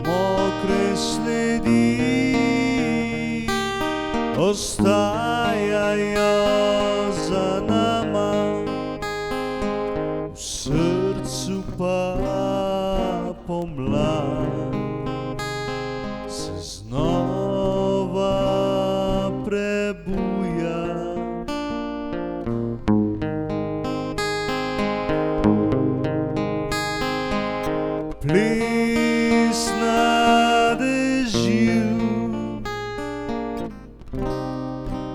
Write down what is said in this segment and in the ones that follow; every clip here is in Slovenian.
Mokre sledi ostajajo za nama, v srcu pa pomlad se znova prebuja. Ples na dežju,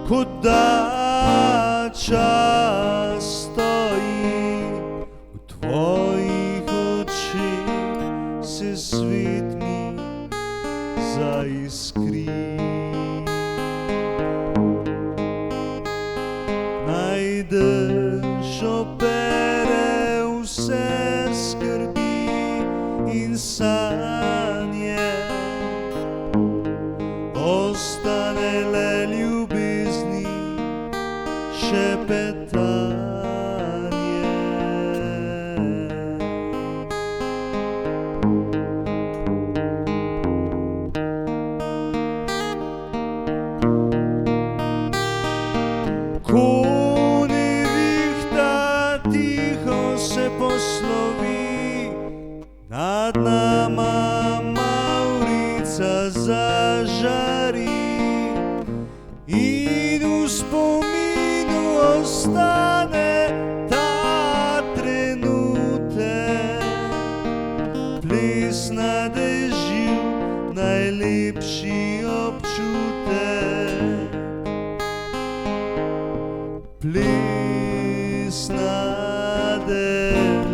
kot da čas stoji, v tvojih očeh se svet mi zaiskri. Naj dež opere vse skrbi in sanje, ostane le ljubezni šepetanje. Ko nevihta tiho se poslovi, nad nama Maurica zažari in v spominu ostane ta trenutek. Ples na dežju, najlepši občutek. Ples na dežju.